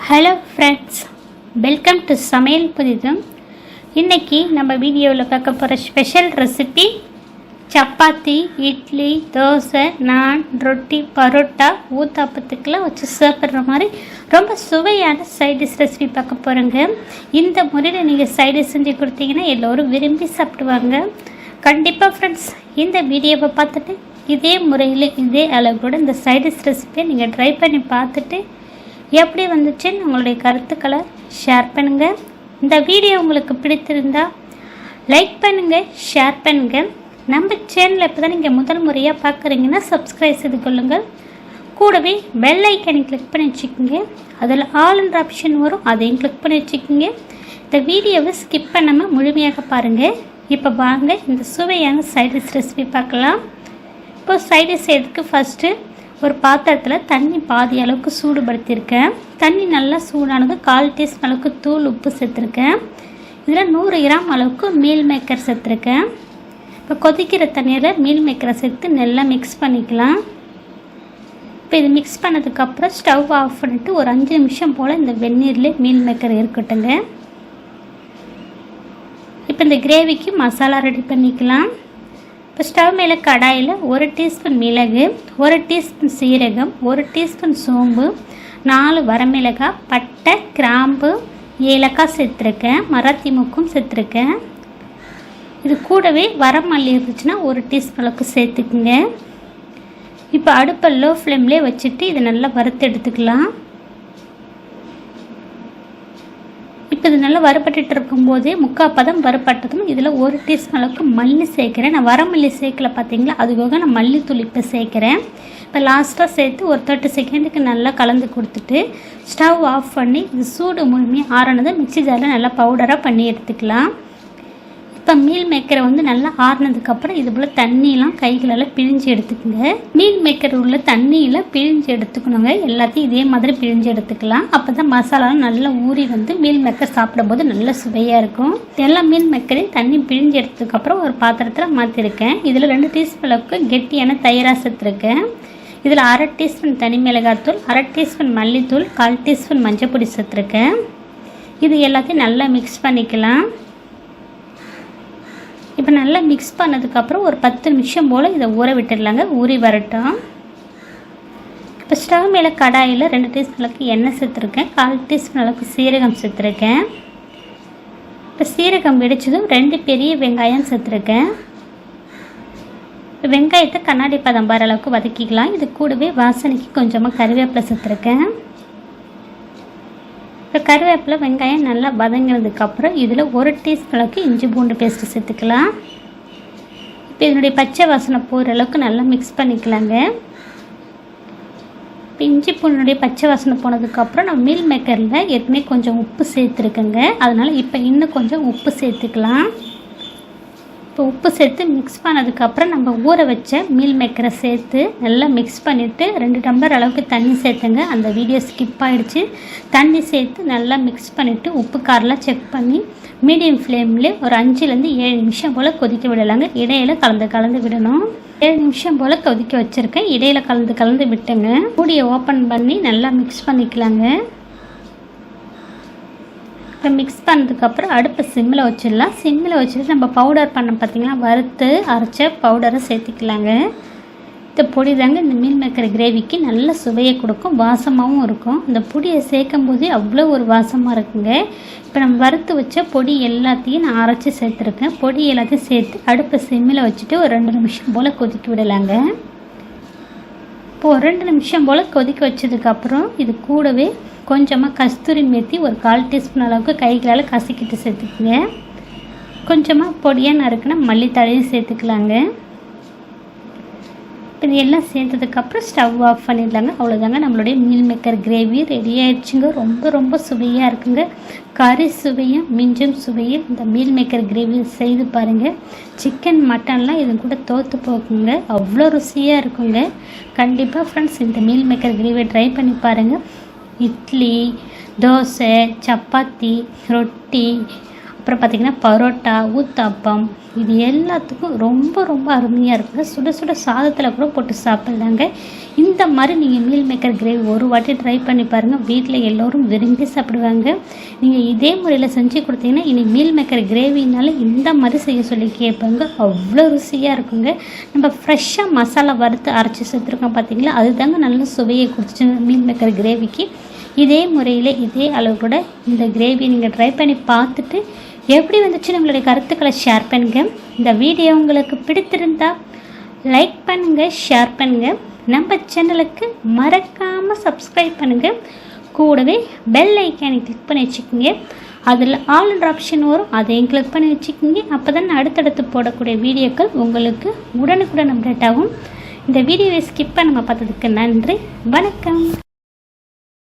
Hello friends, welcome to சமையல் புதிதும். இன்றைக்கி நம்ம வீடியோவில் பார்க்க போகிற ஸ்பெஷல் ரெசிபி சப்பாத்தி, இட்லி, தோசை, நான், ரொட்டி, பரோட்டா, ஊத்தாப்பத்துக்கெல்லாம் வச்சு சாப்பிட்ற மாதிரி ரொம்ப சுவையான சைடிஷ் ரெசிபி பார்க்க போகிறோங்க. இந்த முறையில் நீங்கள் சைடிஷ் செஞ்சு கொடுத்தீங்கன்னா எல்லோரும் விரும்பி சாப்பிடுவாங்க. கண்டிப்பாக ஃப்ரெண்ட்ஸ், இந்த வீடியோவை பார்த்துட்டு இதே முறையில் இதே அளவோட இந்த சைடிஷ் ரெசிபியை நீங்கள் ட்ரை பண்ணி பார்த்துட்டு எப்படி வந்துச்சுன்னு உங்களுடைய கருத்துக்களை ஷேர் பண்ணுங்கள். இந்த வீடியோ உங்களுக்கு பிடித்திருந்தால் லைக் பண்ணுங்கள், ஷேர் பண்ணுங்கள். நம்ம சேனலில் இப்போ தான் நீங்கள் முதல் முறையாக பார்க்குறீங்கன்னா சப்ஸ்கிரைப் செய்து கொள்ளுங்கள். கூடவே பெல் ஐக்கனை கிளிக் பண்ணி வச்சுக்கோங்க. அதில் ஆல்ன்ற ஆப்ஷன் வரும், அதையும் கிளிக் பண்ணி வச்சுக்கோங்க. இந்த வீடியோவை ஸ்கிப் பண்ணாமல் முழுமையாக பாருங்கள். இப்போ வாங்க இந்த சுவையான சைடிஷ் ரெசிபி பார்க்கலாம். இப்போ சைடிஷ் செய்யறதுக்கு ஃபஸ்ட்டு ஒரு பாத்திரத்தில் தண்ணி பாதி அளவுக்கு சூடுபடுத்தியிருக்கேன். தண்ணி நல்லா சூடானது 1/4 டீஸ்பூன் அளவுக்கு தூள் உப்பு சேர்த்துருக்கேன். இதில் 100 கிராம் அளவுக்கு மீல் மேக்கர் சேர்த்துருக்கேன். இப்போ கொதிக்கிற தண்ணீரில் மீல் மேக்கரை சேர்த்து நல்லா மிக்ஸ் பண்ணிக்கலாம். இப்போ இது மிக்ஸ் பண்ணதுக்கப்புறம் ஸ்டவ் ஆஃப் பண்ணிவிட்டு ஒரு 5 நிமிஷம் போல் இந்த வெந்நீர்லேயே மீல் மேக்கர் இருக்கட்டுங்க. இப்போ இந்த கிரேவிக்கு மசாலா ரெடி பண்ணிக்கலாம். இப்போ ஸ்டவ் மேலே கடாயில் 1 டீஸ்பூன் மிளகு, 1 டீஸ்பூன் சீரகம், 1 டீஸ்பூன் சோம்பு, 4 வரமிளகாய், பட்டை, கிராம்பு, ஏலக்காய் சேர்த்துருக்கேன். மராத்தி மூக்கும் சேர்த்துருக்கேன். இது கூடவே வரமல்லி இருந்துச்சுன்னா 1 டீஸ்பூன் அளவுக்கு சேர்த்துக்குங்க. இப்போ அடுப்பை லோ ஃப்ளேம்லேயே வச்சுட்டு இதை நல்லா வறுத்து எடுத்துக்கலாம். இப்போ இது நல்லா வறுபட்டு இருக்கும்போதே 3/4 பதம் வறுபட்டதும் இதில் 1 டீஸ்பூன் அளவுக்கு மல்லி சேர்க்குறேன். நான் வரமல்லி சேர்க்கல பார்த்தீங்களா, அதுக்காக நான் மல்லித்தூள் இப்போ சேர்க்குறேன். இப்போ லாஸ்ட்டாக சேர்த்து ஒரு 30 செகண்டுக்கு நல்லா கலந்து கொடுத்துட்டு ஸ்டவ் ஆஃப் பண்ணி இது சூடு முழுமையாக ஆறினதை மிக்ஸி ஜாரில் நல்லா பவுடராக பண்ணி எடுத்துக்கலாம். இப்போ மீல் மேக்கரை நல்லா ஆறினதுக்கப்புறம் இது போல் தண்ணியெலாம் கைகளெல்லாம் பிழிஞ்சு எடுத்துக்கோங்க. மீல் மேக்கர் உள்ள தண்ணியில் பிழிஞ்சு எடுத்துக்கணுங்க. எல்லாத்தையும் இதே மாதிரி பிழிஞ்சு எடுத்துக்கலாம். அப்போ தான் மசாலாலாம் நல்லா ஊறி மீல் மேக்கர் சாப்பிடும்போது நல்ல சுவையாக இருக்கும். எல்லா மீல் மேக்கரையும் தண்ணி பிழிஞ்சு எடுத்ததுக்கப்புறம் ஒரு பாத்திரத்தில் மாற்றிருக்கேன். இதில் 2 டீஸ்பூன் அளவுக்கு கெட்டியான தயிராக சேர்த்துருக்கேன். இதில் 1/2 டீஸ்பூன் தனி மிளகாத்தூள், 1/2 டீஸ்பூன் மல்லித்தூள், 1/4 டீஸ்பூன் மஞ்சள் பொடி சேர்த்துருக்கேன். இது எல்லாத்தையும் நல்லா மிக்ஸ் பண்ணிக்கலாம். இப்போ நல்லா மிக்ஸ் பண்ணதுக்கப்புறம் ஒரு 10 நிமிஷம் போல் இதை ஊற விட்டுடலாங்க, ஊறி வரட்டும். இப்போ ஸ்டவ் மேலே கடாயில் 2 டீஸ்பூன் அளவுக்கு எண்ணெய் சேர்த்துருக்கேன். 1/4 டீஸ்பூன் அளவுக்கு சீரகம் சேர்த்துருக்கேன். இப்போ சீரகம் வெடிச்சதும் 2 பெரிய வெங்காயம் சேர்த்துருக்கேன். வெங்காயத்தை கண்ணாடி பதம் வர அளவுக்கு வதக்கிக்கலாம். இது கூடவே வாசனைக்கு கொஞ்சமாக கருவேப்பிலை சேர்த்துருக்கேன். இப்போ கருவேப்பிலை வெங்காயம் நல்லா வதங்கினதுக்கப்புறம் இதில் 1 டீஸ்பூன் அளவுக்கு இஞ்சி பூண்டு பேஸ்ட்டு சேர்த்துக்கலாம். இப்போ இதனுடைய பச்சை வாசனை போகிற அளவுக்கு நல்லா மிக்ஸ் பண்ணிக்கலாங்க. இப்போ இஞ்சி பூண்டுடைய பச்சை வாசனை போனதுக்கப்புறம் நான் மீல் மேக்கரில் ஏற்கனவே கொஞ்சம் உப்பு சேர்த்துருக்கேங்க. அதனால் இப்போ இன்னும் கொஞ்சம் உப்பு சேர்த்துக்கலாம். இப்போ உப்பு சேர்த்து மிக்ஸ் பண்ணதுக்கப்புறம் நம்ம ஊற வச்ச மீல் மேக்கரை சேர்த்து நல்லா மிக்ஸ் பண்ணிவிட்டு 2 டம்ளர் அளவுக்கு தண்ணி சேர்த்துங்க. அந்த வீடியோ ஸ்கிப் ஆகிடுச்சு. தண்ணி சேர்த்து நல்லா மிக்ஸ் பண்ணிவிட்டு உப்பு காரெலாம் செக் பண்ணி மீடியம் ஃப்ளேம்லேயே ஒரு 5லேருந்து 7 நிமிஷம் போல் கொதிக்க விடலாங்க. இடையில கலந்து விடணும். 7 நிமிஷம் போல் கொதிக்க வச்சுருக்கேன். இடையில கலந்து விட்டுங்க. மூடியை ஓப்பன் பண்ணி நல்லா மிக்ஸ் பண்ணிக்கலாங்க. இப்போ மிக்ஸ் பண்ணதுக்கப்புறம் அடுப்பை சிம்மில் வச்சிடலாம். சிம்மில் வச்சுட்டு நம்ம பவுடர் பண்ண பார்த்திங்கன்னா வறுத்து அரைச்ச பவுடரை சேர்த்துக்கலாங்க. இந்த பொடி தாங்க இந்த மீல் மேக்கர் கிரேவிக்கு நல்ல சுவையை கொடுக்கும், வாசமாகவும் இருக்கும். இந்த பொடியை சேர்க்கும் போதே அவ்வளோ ஒரு வாசமாக இருக்குங்க. இப்போ நம்ம வறுத்து வச்ச பொடி எல்லாத்தையும் நான் அரைச்சி சேர்த்துருக்கேன். பொடி எல்லாத்தையும் சேர்த்து அடுப்பை சிம்மில் வச்சுட்டு ஒரு 2 நிமிஷம் போல் கொதிக்க விடலாங்க. இப்போ ஒரு 2 நிமிஷம் போல் கொதிக்க வச்சதுக்கப்புறம் இது கூடவே கொஞ்சமாக கஸ்தூரி மேத்தி ஒரு 1/4 டீஸ்பூன் அளவுக்கு கைகளால் கசக்கிட்டு சேர்த்துக்குங்க. கொஞ்சமாக பொடியாக நறுக்குனா மல்லித்தழையும் சேர்த்துக்கலாங்க. இது எல்லாம் சேர்த்ததுக்கப்புறம் ஸ்டவ் ஆஃப் பண்ணிடலாங்க. அவ்வளோதாங்க, நம்மளுடைய மீல் மேக்கர் கிரேவி ரெடி ஆயிடுச்சுங்க. ரொம்ப சுவையாக இருக்குங்க. கறி சுவையும் மிஞ்சும் சுவையும் இந்த மீல் மேக்கர் கிரேவி செய்து பாருங்கள். சிக்கன் மட்டன்லாம் இது கூட தோற்று போக்குங்க, அவ்வளோ ருசியாக இருக்குங்க. கண்டிப்பாக ஃப்ரெண்ட்ஸ் இந்த மீல் மேக்கர் கிரேவியை ட்ரை பண்ணி பாருங்கள். இட்லி, தோசை, சப்பாத்தி, ரொட்டி, அப்புறம் பார்த்திங்கன்னா பரோட்டா, ஊத்தாப்பம் இது எல்லாத்துக்கும் ரொம்ப ரொம்ப அருமையாக இருக்குங்க. சுட சுட சாதத்தில் கூட போட்டு சாப்பிட்லாங்க. இந்த மாதிரி நீங்கள் மீல் மேக்கர் கிரேவி ஒரு வாட்டி ட்ரை பண்ணி பாருங்கள். வீட்டில் எல்லோரும் விரும்பி சாப்பிடுவாங்க. நீங்கள் இதே முறையில் செஞ்சு கொடுத்தீங்கன்னா இனி மீல் மேக்கர் கிரேவினால இந்த மாதிரி செய்ய சொல்லி கேட்பாங்க. அவ்வளோ ருசியாக இருக்குங்க. நம்ம ஃப்ரெஷ்ஷாக மசாலா வறுத்து அரைச்சி சேர்த்துருக்கோம் பார்த்தீங்களா, அதுதாங்க நல்ல சுவையை கொடுத்துச்சு மீல் மேக்கர் கிரேவிக்கு. இதே முறையில் இதே அளவு கூட இந்த கிரேவி நீங்கள் ட்ரை பண்ணி பார்த்துட்டு எப்படி வந்துச்சு நம்மளுடைய கருத்துக்களை ஷேர் பண்ணுங்கள். இந்த வீடியோ உங்களுக்கு பிடித்திருந்தால் லைக் பண்ணுங்கள், ஷேர் பண்ணுங்கள். நம்ம சேனலுக்கு மறக்காமல் சப்ஸ்கிரைப் பண்ணுங்கள். கூடவே பெல் ஐக்கானை கிளிக் பண்ணி வச்சுக்கோங்க. அதில் ஆல்ன்ற ஆப்ஷன் வரும், அதையும் கிளிக் பண்ணி வச்சுக்கோங்க. அப்போ தான் அடுத்தடுத்து போடக்கூடிய வீடியோக்கள் உங்களுக்கு உடனுக்குடன் அப்டேட் ஆகும். இந்த வீடியோவை ஸ்கிப் பண்ணாமல் பார்த்ததுக்கு நன்றி. வணக்கம்.